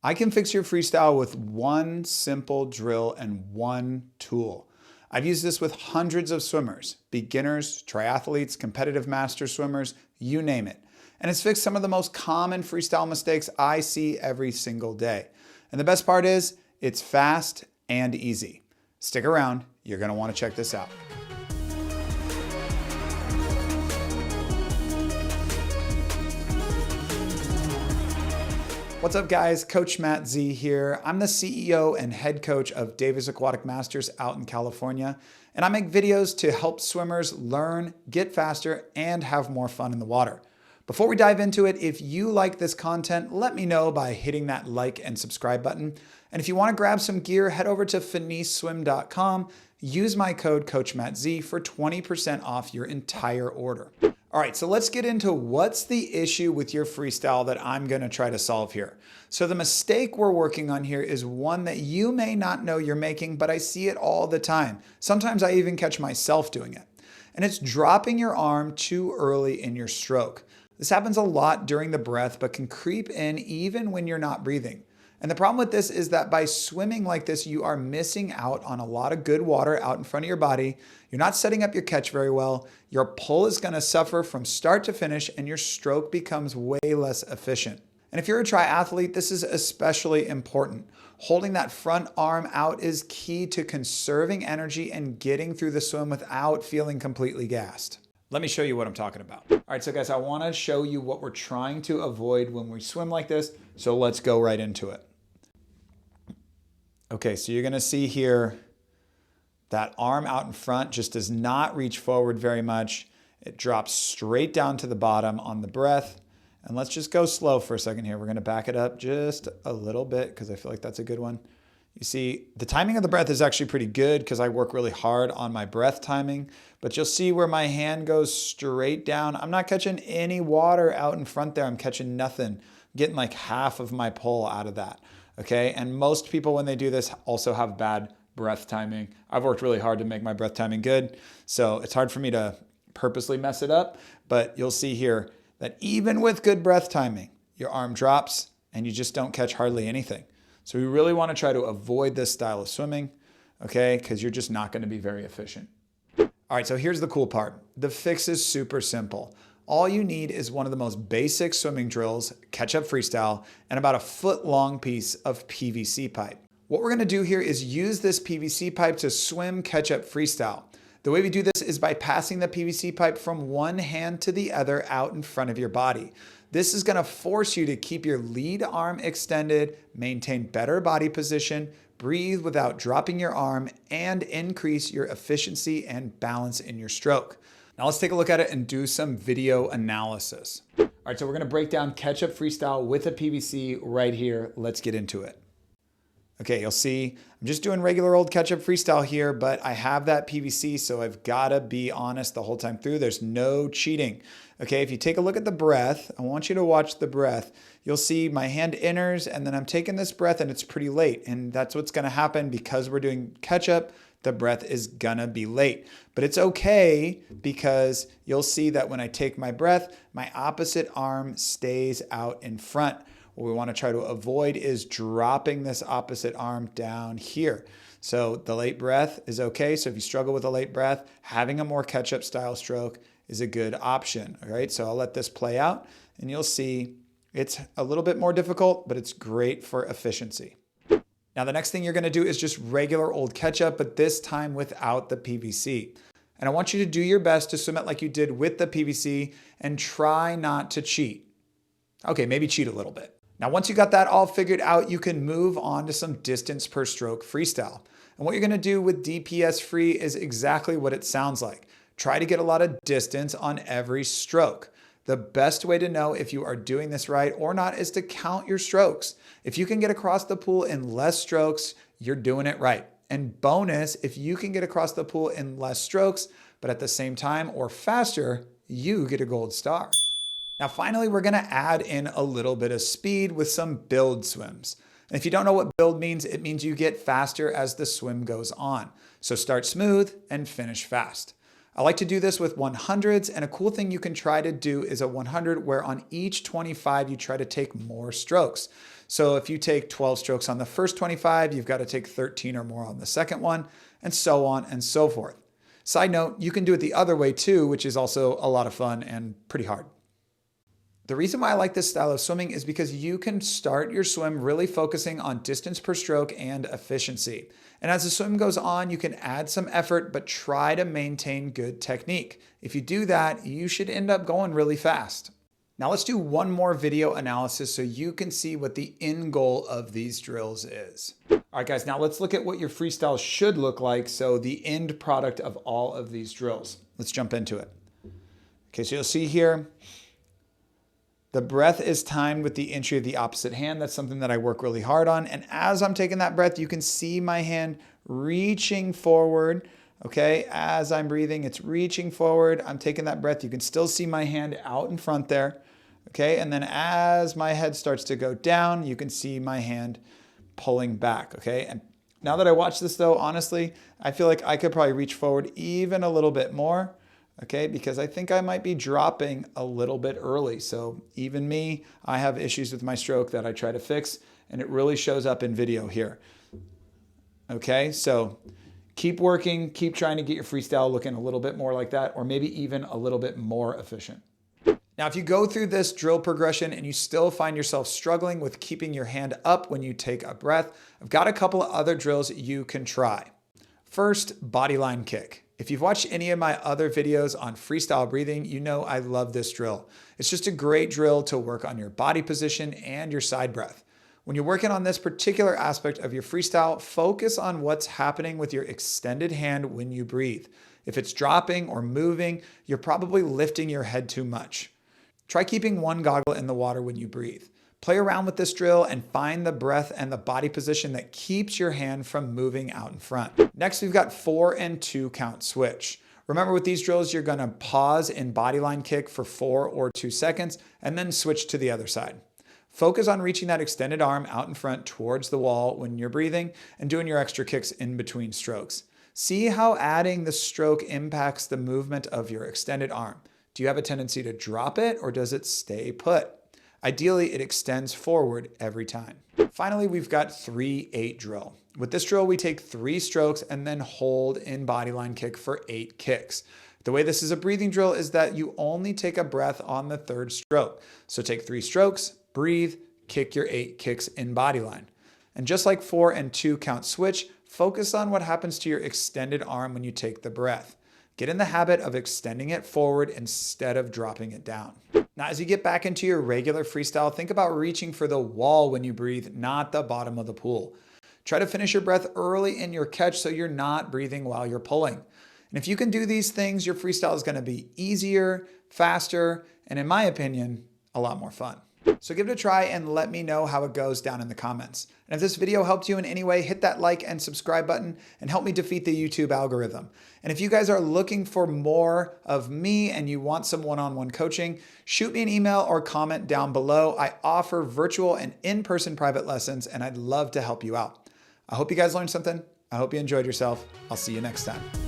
I can fix your freestyle with one simple drill and one tool. I've used this with hundreds of swimmers, beginners, triathletes, competitive master swimmers, you name it. And it's fixed some of the most common freestyle mistakes I see every single day. And the best part is, it's fast and easy. Stick around, you're gonna wanna check this out. What's up guys, Coach Matt Z here. I'm the CEO and head coach of Davis Aquatic Masters out in California, and I make videos to help swimmers learn, get faster, and have more fun in the water. Before we dive into it, if you like this content, let me know by hitting that like and subscribe button. And if you want to grab some gear, head over to finiseswim.com. Use my code CoachMattZ for 20% off your entire order. All right, so let's get into what's the issue with your freestyle that I'm gonna try to solve here. So the mistake we're working on here is one that you may not know you're making, but I see it all the time. Sometimes I even catch myself doing it. And it's dropping your arm too early in your stroke. This happens a lot during the breath, but can creep in even when you're not breathing. And the problem with this is that by swimming like this, you are missing out on a lot of good water out in front of your body. You're not setting up your catch very well. Your pull is gonna suffer from start to finish and your stroke becomes way less efficient. And if you're a triathlete, this is especially important. Holding that front arm out is key to conserving energy and getting through the swim without feeling completely gassed. Let me show you what I'm talking about. All right, so guys, I wanna show you what we're trying to avoid when we swim like this, so let's go right into it. Okay, so you're gonna see here that arm out in front just does not reach forward very much. It drops straight down to the bottom on the breath. And let's just go slow for a second here. We're gonna back it up just a little bit because I feel like that's a good one. You see, the timing of the breath is actually pretty good because I work really hard on my breath timing, but you'll see where my hand goes straight down. I'm not catching any water out in front there. I'm catching nothing. I'm getting like half of my pull out of that. Okay, and most people when they do this also have bad breath timing. I've worked really hard to make my breath timing good, so it's hard for me to purposely mess it up, but you'll see here that even with good breath timing, your arm drops and you just don't catch hardly anything. So we really want to try to avoid this style of swimming, okay, because you're just not going to be very efficient. All right, so here's the cool part. The fix is super simple. All you need is one of the most basic swimming drills, catch-up freestyle, and about a foot-long piece of PVC pipe. What we're gonna do here is use this PVC pipe to swim catch-up freestyle. The way we do this is by passing the PVC pipe from one hand to the other out in front of your body. This is gonna force you to keep your lead arm extended, maintain better body position, breathe without dropping your arm, and increase your efficiency and balance in your stroke. Now let's take a look at it and do some video analysis. All right, so we're gonna break down catch-up freestyle with a PVC right here. Let's get into it. Okay, you'll see I'm just doing regular old catch-up freestyle here, but I have that PVC, so I've gotta be honest the whole time through. There's no cheating. Okay, if you take a look at the breath, I want you to watch the breath. You'll see my hand enters and then I'm taking this breath and it's pretty late. And that's what's gonna happen because we're doing catch-up. The breath is gonna be late. But it's okay because you'll see that when I take my breath, my opposite arm stays out in front. What we wanna try to avoid is dropping this opposite arm down here. So the late breath is okay. So if you struggle with a late breath, having a more catch-up style stroke is a good option, all right? So I'll let this play out and you'll see it's a little bit more difficult, but it's great for efficiency. Now, the next thing you're gonna do is just regular old catch-up, but this time without the PVC. And I want you to do your best to swim it like you did with the PVC and try not to cheat. Okay, maybe cheat a little bit. Now, once you got that all figured out, you can move on to some distance per stroke freestyle. And what you're gonna do with DPS free is exactly what it sounds like. Try to get a lot of distance on every stroke. The best way to know if you are doing this right or not is to count your strokes. If you can get across the pool in less strokes, you're doing it right. And bonus, if you can get across the pool in less strokes, but at the same time or faster, you get a gold star. Now, finally, we're gonna add in a little bit of speed with some build swims. And if you don't know what build means, it means you get faster as the swim goes on. So start smooth and finish fast. I like to do this with 100s, and a cool thing you can try to do is a 100 where on each 25 you try to take more strokes. So if you take 12 strokes on the first 25, you've got to take 13 or more on the second one, and so on and so forth. Side note, you can do it the other way too, which is also a lot of fun and pretty hard. The reason why I like this style of swimming is because you can start your swim really focusing on distance per stroke and efficiency. And as the swim goes on, you can add some effort, but try to maintain good technique. If you do that, you should end up going really fast. Now let's do one more video analysis so you can see what the end goal of these drills is. All right, guys, now let's look at what your freestyle should look like. So the end product of all of these drills. Let's jump into it. Okay, so you'll see here, the breath is timed with the entry of the opposite hand. That's something that I work really hard on. And as I'm taking that breath, you can see my hand reaching forward. Okay, as I'm breathing, it's reaching forward. I'm taking that breath. You can still see my hand out in front there. Okay, and then as my head starts to go down, you can see my hand pulling back. Okay, and now that I watch this though, honestly, I feel like I could probably reach forward even a little bit more. Okay, because I think I might be dropping a little bit early. So even me, I have issues with my stroke that I try to fix, and it really shows up in video here. Okay, so keep working, keep trying to get your freestyle looking a little bit more like that, or maybe even a little bit more efficient. Now, if you go through this drill progression and you still find yourself struggling with keeping your hand up when you take a breath, I've got a couple of other drills you can try. First, bodyline kick. If you've watched any of my other videos on freestyle breathing, you know I love this drill. It's just a great drill to work on your body position and your side breath. When you're working on this particular aspect of your freestyle, focus on what's happening with your extended hand when you breathe. If it's dropping or moving, you're probably lifting your head too much. Try keeping one goggle in the water when you breathe. Play around with this drill and find the breath and the body position that keeps your hand from moving out in front. Next, we've got 4 and 2 count switch. Remember with these drills, you're gonna pause in bodyline kick for 4 or 2 seconds and then switch to the other side. Focus on reaching that extended arm out in front towards the wall when you're breathing and doing your extra kicks in between strokes. See how adding the stroke impacts the movement of your extended arm. Do you have a tendency to drop it or does it stay put? Ideally, it extends forward every time. Finally, we've got 3-8 drill. With this drill, we take 3 strokes and then hold in bodyline kick for 8 kicks. The way this is a breathing drill is that you only take a breath on the 3rd stroke. So take 3 strokes, breathe, kick your 8 kicks in bodyline. And just like 4 and 2 count switch, focus on what happens to your extended arm when you take the breath. Get in the habit of extending it forward instead of dropping it down. Now, as you get back into your regular freestyle, think about reaching for the wall when you breathe, not the bottom of the pool. Try to finish your breath early in your catch so you're not breathing while you're pulling. And if you can do these things, your freestyle is going to be easier, faster, and in my opinion, a lot more fun. So give it a try and let me know how it goes down in the comments. And if this video helped you in any way, hit that like and subscribe button and help me defeat the YouTube algorithm. And if you guys are looking for more of me and you want some one-on-one coaching, shoot me an email or comment down below. I offer virtual and in-person private lessons and I'd love to help you out. I hope you guys learned something. I hope you enjoyed yourself. I'll see you next time.